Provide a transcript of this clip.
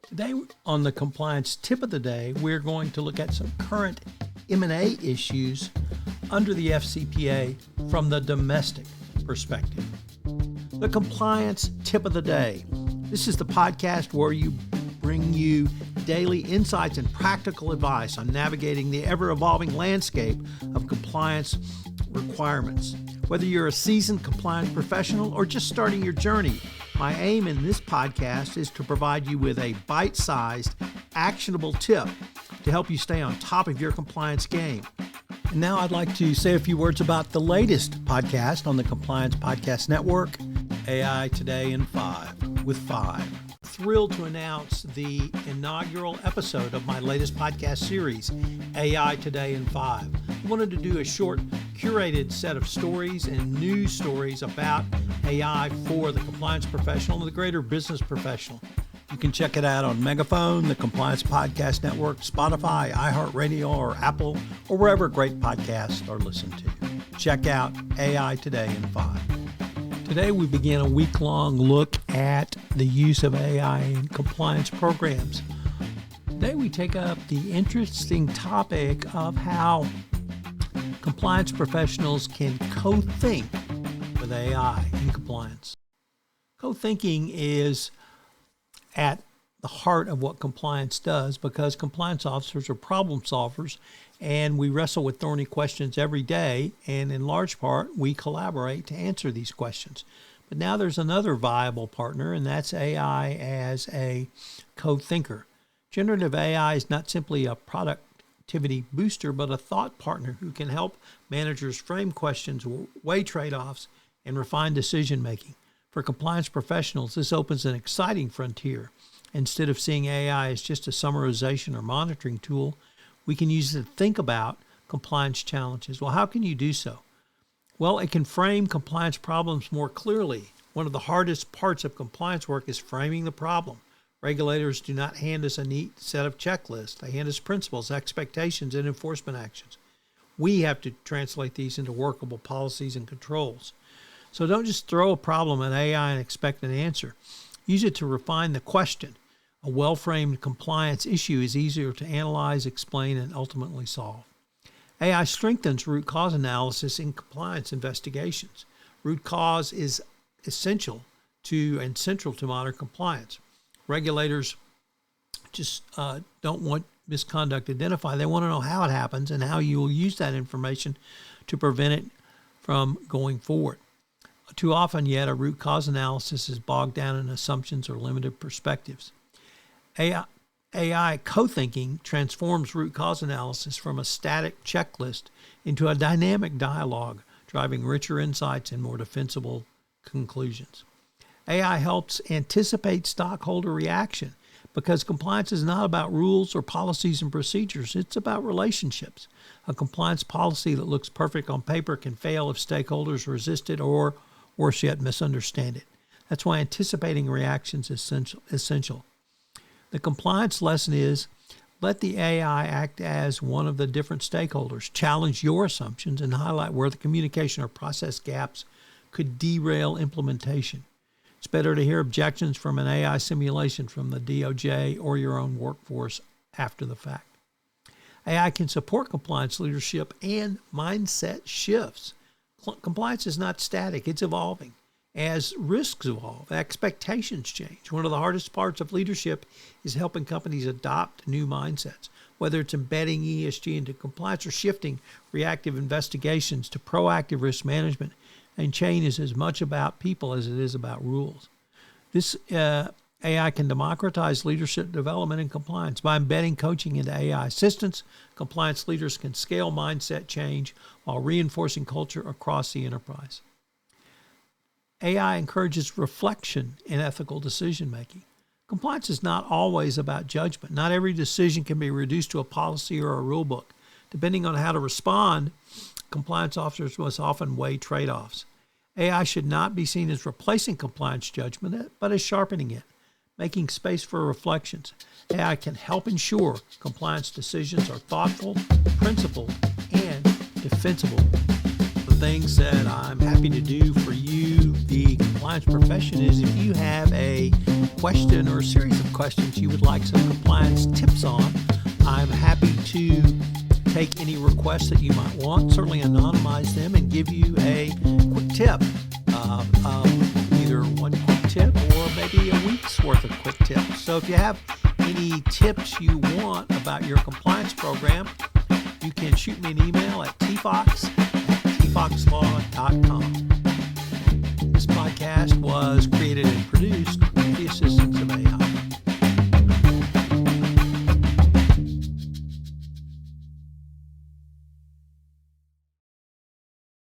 Today on the compliance tip of the day, we're going to look at some current M&A issues under the FCPA from the domestic perspective. The compliance tip of the day. This is the podcast where we bring you daily insights and practical advice on navigating the ever-evolving landscape of compliance requirements. Whether you're a seasoned compliance professional or just starting your journey, my aim in this podcast is to provide you with a bite-sized, actionable tip to help you stay on top of your compliance game. And now I'd like to say a few words about the latest podcast on the Compliance Podcast Network, AI Today in 5 with 5. Thrilled to announce the inaugural episode of my latest podcast series, AI Today in 5. I wanted to do a short, curated set of stories and news stories about AI for the compliance professional and the greater business professional. You can check it out on Megaphone, the Compliance Podcast Network, Spotify, iHeartRadio, or Apple, or wherever great podcasts are listened to. Check out AI Today in 5. Today we begin a week-long look at the use of AI in compliance programs. Today we take up the interesting topic of how compliance professionals can co-think with AI in compliance. Co-thinking is at the heart of what compliance does because compliance officers are problem solvers and we wrestle with thorny questions every day, and in large part, we collaborate to answer these questions. But now there's another viable partner, and that's AI as a co-thinker. Generative AI is not simply a productivity booster, but a thought partner who can help managers frame questions, weigh trade-offs, and refine decision-making. For compliance professionals, this opens an exciting frontier. Instead of seeing AI as just a summarization or monitoring tool, we can use it to think about compliance challenges. Well, how can you do so? Well, it can frame compliance problems more clearly. One of the hardest parts of compliance work is framing the problem. Regulators do not hand us a neat set of checklists. They hand us principles, expectations, and enforcement actions. We have to translate these into workable policies and controls. So don't just throw a problem at AI and expect an answer. Use it to refine the question. A well-framed compliance issue is easier to analyze, explain, and ultimately solve. AI strengthens root cause analysis in compliance investigations. Root cause is essential to and central to modern compliance. Regulators just don't want misconduct identified. They want to know how it happens and how you will use that information to prevent it from going forward. Too often yet, a root cause analysis is bogged down in assumptions or limited perspectives. AI co-thinking transforms root cause analysis from a static checklist into a dynamic dialogue, driving richer insights and more defensible conclusions. AI helps anticipate stockholder reaction because compliance is not about rules or policies and procedures. It's about relationships. A compliance policy that looks perfect on paper can fail if stakeholders resist it or, worse yet, misunderstand it. That's why anticipating reactions is essential. The compliance lesson is let the AI act as one of the different stakeholders, challenge your assumptions, and highlight where the communication or process gaps could derail implementation. It's better to hear objections from an AI simulation from the DOJ or your own workforce after the fact. AI can support compliance leadership and mindset shifts. Compliance is not static, it's evolving. As risks evolve, expectations change. One of the hardest parts of leadership is helping companies adopt new mindsets, whether it's embedding ESG into compliance or shifting reactive investigations to proactive risk management. And change is as much about people as it is about rules. This AI can democratize leadership development and compliance. By embedding coaching into AI assistance, compliance leaders can scale mindset change while reinforcing culture across the enterprise. AI encourages reflection in ethical decision-making. Compliance is not always about judgment. Not every decision can be reduced to a policy or a rule book. Depending on how to respond, compliance officers must often weigh trade-offs. AI should not be seen as replacing compliance judgment, but as sharpening it, making space for reflections. AI can help ensure compliance decisions are thoughtful, principled, and defensible. The things that I'm happy to do for you, the compliance profession, is if you have a question or a series of questions you would like some compliance tips on, I'm happy to take any requests that you might want, certainly anonymize them, and give you a quick tip, either one quick tip or maybe a week's worth of quick tips. So if you have any tips you want about your compliance program, you can shoot me an email at tfox@tfoxlaw.com. This podcast was created and produced